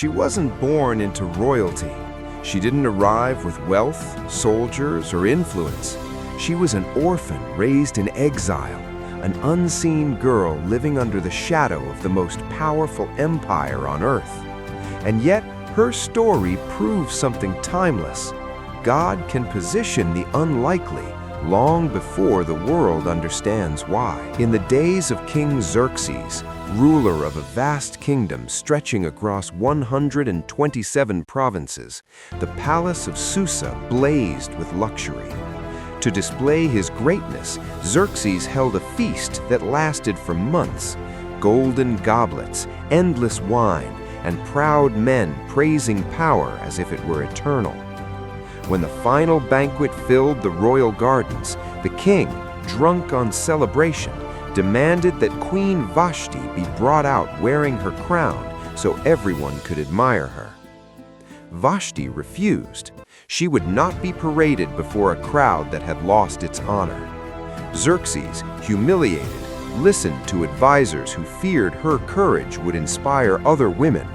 She wasn't born into royalty. She didn't arrive with wealth, soldiers, or influence. She was an orphan raised in exile, an unseen girl living under the shadow of the most powerful empire on earth. And yet, her story proves something timeless. God can position the unlikely long before the world understands why. In the days of King Xerxes, ruler of a vast kingdom stretching across 127 provinces, the palace of Susa blazed with luxury. To display his greatness, Xerxes held a feast that lasted for months. Golden goblets, endless wine, and proud men praising power as if it were eternal. When the final banquet filled the royal gardens, the king, drunk on celebration, demanded that Queen Vashti be brought out wearing her crown so everyone could admire her. Vashti refused. She would not be paraded before a crowd that had lost its honor. Xerxes, humiliated, listened to advisors who feared her courage would inspire other women.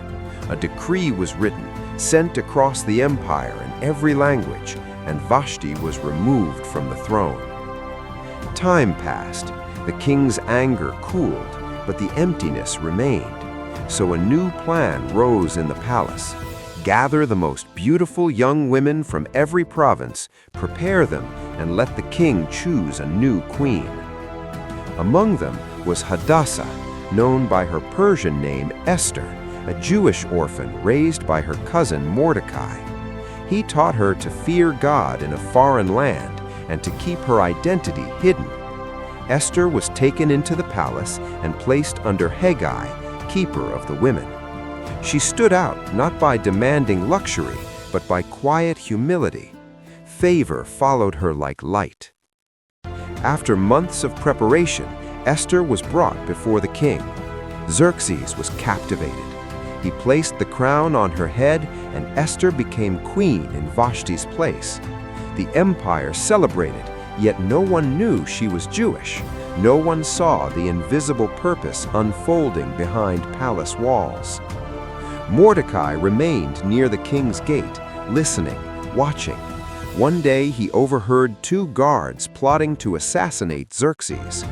A decree was written, sent across the empire in every language, and Vashti was removed from the throne. Time passed. The king's anger cooled, but the emptiness remained. So a new plan rose in the palace. Gather the most beautiful young women from every province, prepare them, and let the king choose a new queen. Among them was Hadassah, known by her Persian name Esther, a Jewish orphan raised by her cousin Mordecai. He taught her to fear God in a foreign land and to keep her identity hidden. Esther was taken into the palace and placed under Hegai, keeper of the women. She stood out not by demanding luxury, but by quiet humility. Favor followed her like light. After months of preparation, Esther was brought before the king. Xerxes was captivated. He placed the crown on her head, and Esther became queen in Vashti's place. The empire celebrated, yet no one knew she was Jewish. No one saw the invisible purpose unfolding behind palace walls. Mordecai remained near the king's gate, listening, watching. One day he overheard two guards plotting to assassinate Xerxes.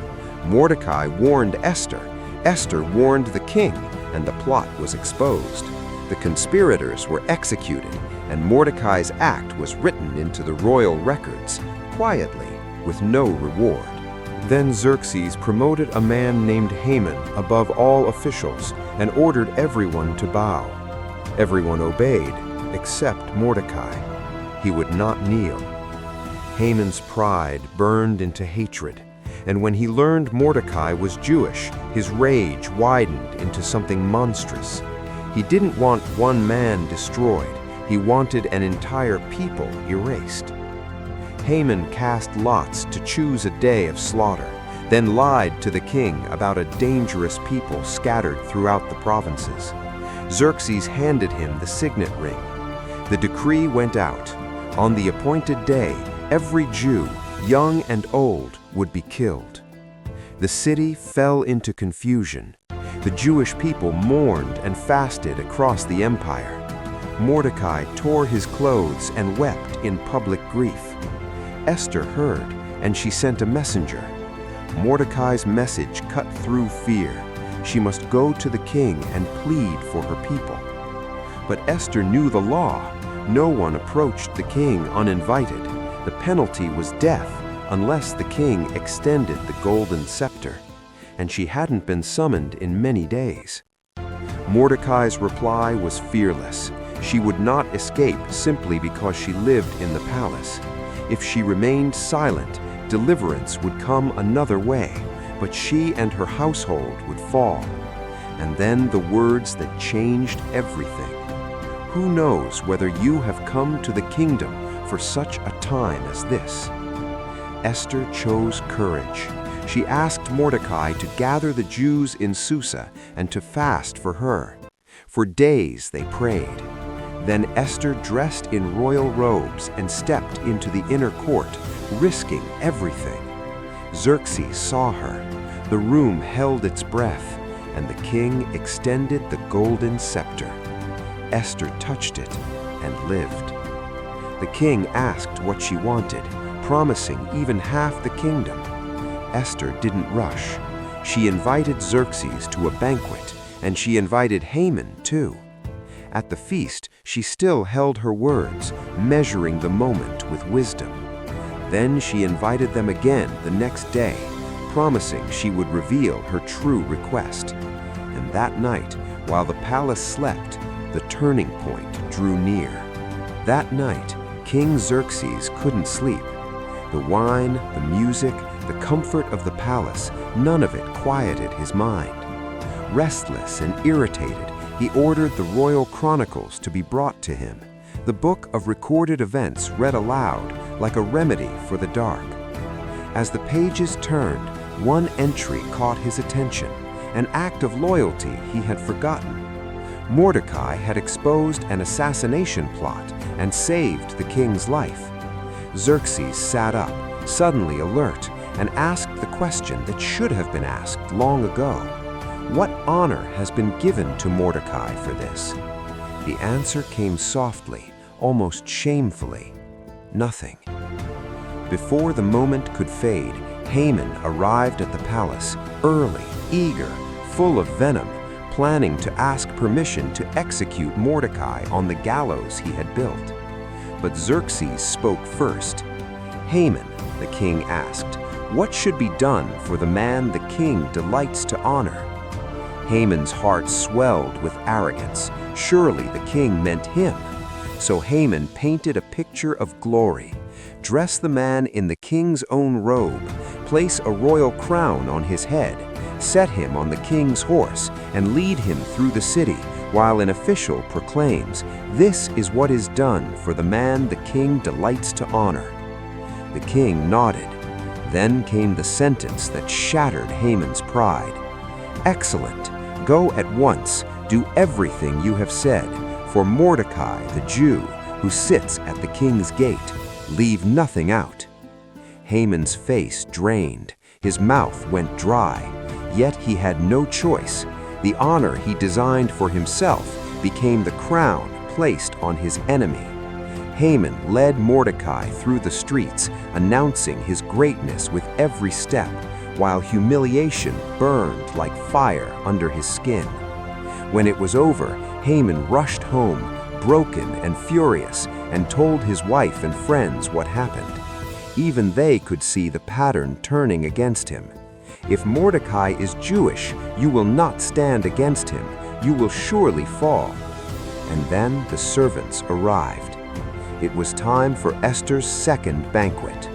Mordecai warned Esther. Esther warned the king, and the plot was exposed. The conspirators were executed, and Mordecai's act was written into the royal records, quietly, with no reward. Then Xerxes promoted a man named Haman above all officials and ordered everyone to bow. Everyone obeyed, except Mordecai. He would not kneel. Haman's pride burned into hatred, and when he learned Mordecai was Jewish, his rage widened into something monstrous. He didn't want one man destroyed. He wanted an entire people erased. Haman cast lots to choose a day of slaughter, then lied to the king about a dangerous people scattered throughout the provinces. Xerxes handed him the signet ring. The decree went out. On the appointed day, every Jew, young and old, would be killed. The city fell into confusion. The Jewish people mourned and fasted across the empire. Mordecai tore his clothes and wept in public grief. Esther heard, and she sent a messenger. Mordecai's message cut through fear. She must go to the king and plead for her people. But Esther knew the law. No one approached the king uninvited. The penalty was death unless the king extended the golden scepter, and she hadn't been summoned in many days. Mordecai's reply was fearless. She would not escape simply because she lived in the palace. If she remained silent, deliverance would come another way, but she and her household would fall. And then the words that changed everything. Who knows whether you have come to the kingdom for such a time as this? Esther chose courage. She asked Mordecai to gather the Jews in Susa and to fast for her. For days they prayed. Then Esther dressed in royal robes and stepped into the inner court, risking everything. Xerxes saw her. The room held its breath, and the king extended the golden scepter. Esther touched it and lived. The king asked what she wanted, promising even half the kingdom. Esther didn't rush. She invited Xerxes to a banquet, and she invited Haman too. At the feast, she still held her words, measuring the moment with wisdom. Then she invited them again the next day, promising she would reveal her true request. And that night, while the palace slept, the turning point drew near. That night, King Xerxes couldn't sleep. The wine, the music, the comfort of the palace, none of it quieted his mind. Restless and irritated, he ordered the royal chronicles to be brought to him, the book of recorded events read aloud like a remedy for the dark. As the pages turned, one entry caught his attention, an act of loyalty he had forgotten. Mordecai had exposed an assassination plot and saved the king's life. Xerxes sat up, suddenly alert, and asked the question that should have been asked long ago. What honor has been given to Mordecai for this? The answer came softly, almost shamefully. Nothing. Before the moment could fade, Haman arrived at the palace, early, eager, full of venom, planning to ask permission to execute Mordecai on the gallows he had built. But Xerxes spoke first. Haman, the king asked, what should be done for the man the king delights to honor? Haman's heart swelled with arrogance. Surely the king meant him. So Haman painted a picture of glory. Dress the man in the king's own robe, place a royal crown on his head, set him on the king's horse, and lead him through the city, while an official proclaims, "This is what is done for the man the king delights to honor." The king nodded. Then came the sentence that shattered Haman's pride. "Excellent. Go at once. Do everything you have said. For Mordecai, the Jew, who sits at the king's gate. Leave nothing out." Haman's face drained. His mouth went dry. Yet he had no choice. The honor he designed for himself became the crown placed on his enemy. Haman led Mordecai through the streets, announcing his greatness with every step, while humiliation burned like fire under his skin. When it was over, Haman rushed home, broken and furious, and told his wife and friends what happened. Even they could see the pattern turning against him. If Mordecai is Jewish, you will not stand against him. You will surely fall. And then the servants arrived. It was time for Esther's second banquet.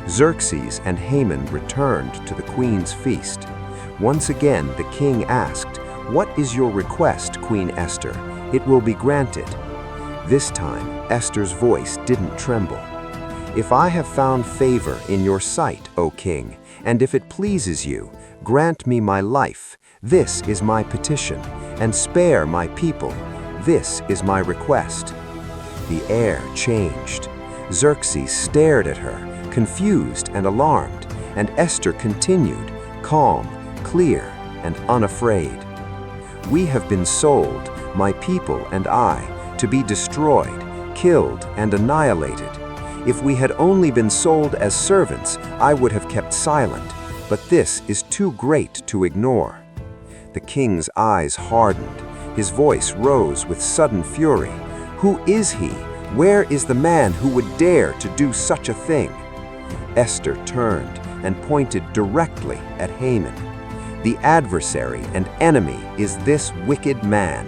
Xerxes and Haman returned to the queen's feast. Once again, the king asked, "What is your request, Queen Esther? It will be granted." This time, Esther's voice didn't tremble. "If I have found favor in your sight, O king, and if it pleases you, grant me my life. This is my petition, and spare my people. This is my request." The air changed. Xerxes stared at her, confused and alarmed, and Esther continued, calm, clear, and unafraid. "We have been sold, my people and I, to be destroyed, killed, and annihilated. If we had only been sold as servants, I would have kept silent, but this is too great to ignore." The king's eyes hardened. His voice rose with sudden fury. "Who is he? Where is the man who would dare to do such a thing?" Esther turned and pointed directly at Haman. "The adversary and enemy is this wicked man."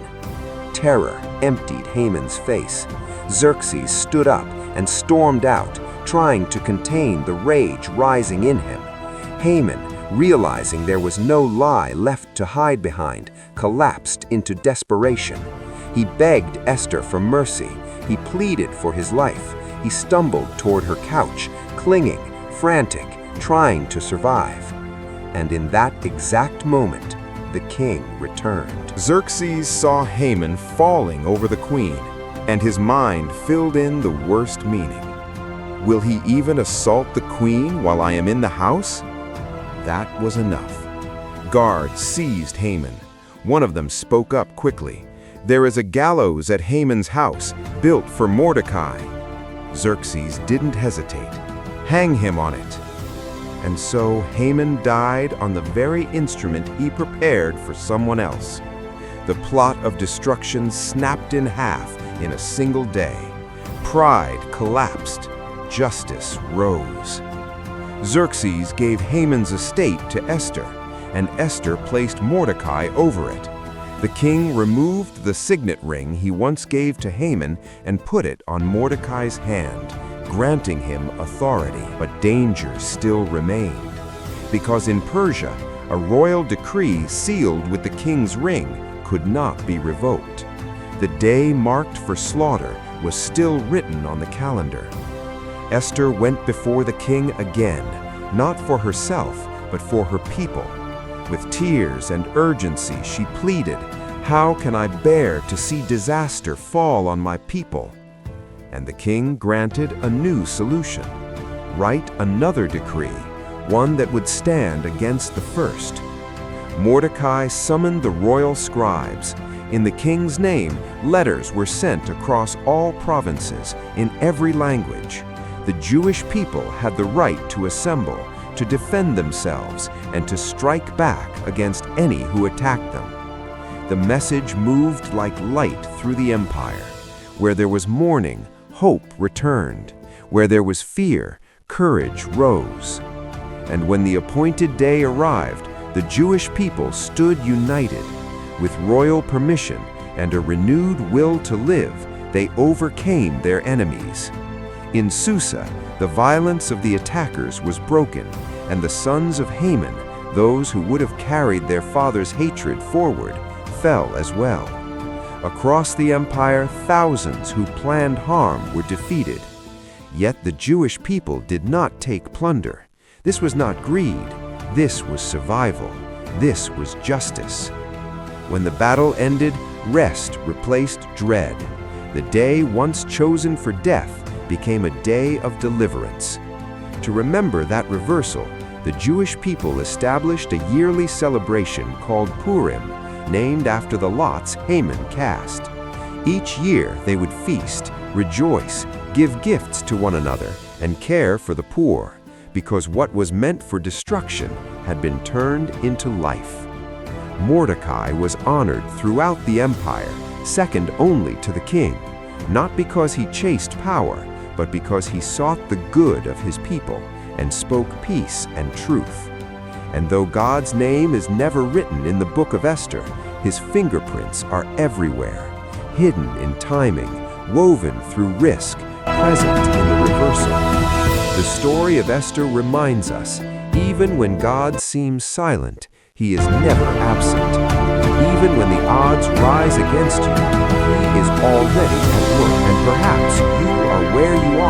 Terror emptied Haman's face. Xerxes stood up and stormed out, trying to contain the rage rising in him. Haman, realizing there was no lie left to hide behind, collapsed into desperation. He begged Esther for mercy. He pleaded for his life. He stumbled toward her couch, clinging, frantic, trying to survive. And in that exact moment, the king returned. Xerxes saw Haman falling over the queen, and his mind filled in the worst meaning. Will he even assault the queen while I am in the house? That was enough. Guards seized Haman. One of them spoke up quickly. There is a gallows at Haman's house, built for Mordecai. Xerxes didn't hesitate. Hang him on it. And so Haman died on the very instrument he prepared for someone else. The plot of destruction snapped in half in a single day. Pride collapsed. Justice rose. Xerxes gave Haman's estate to Esther, and Esther placed Mordecai over it. The king removed the signet ring he once gave to Haman and put it on Mordecai's hand, granting him authority. But danger still remained, because in Persia, a royal decree sealed with the king's ring could not be revoked. The day marked for slaughter was still written on the calendar. Esther went before the king again, not for herself, but for her people. With tears and urgency, she pleaded, "How can I bear to see disaster fall on my people?" And the king granted a new solution. Write another decree, one that would stand against the first. Mordecai summoned the royal scribes. In the king's name, letters were sent across all provinces, in every language. The Jewish people had the right to assemble, to defend themselves, and to strike back against any who attacked them. The message moved like light through the empire. Where there was mourning, hope returned. Where there was fear, courage rose. And when the appointed day arrived, the Jewish people stood united. With royal permission and a renewed will to live, they overcame their enemies. In Susa, the violence of the attackers was broken, and the sons of Haman, those who would have carried their father's hatred forward, fell as well. Across the empire, thousands who planned harm were defeated. Yet the Jewish people did not take plunder. This was not greed. This was survival. This was justice. When the battle ended, rest replaced dread. The day once chosen for death became a day of deliverance. To remember that reversal, the Jewish people established a yearly celebration called Purim, named after the lots Haman cast. Each year they would feast, rejoice, give gifts to one another, and care for the poor, because what was meant for destruction had been turned into life. Mordecai was honored throughout the empire, second only to the king, not because he chased power, but because he sought the good of his people and spoke peace and truth. And though God's name is never written in the book of Esther, his fingerprints are everywhere, hidden in timing, woven through risk, present in the reversal. The story of Esther reminds us, even when God seems silent, he is never absent. Even when the odds rise against you, he is already at work. And perhaps you are where you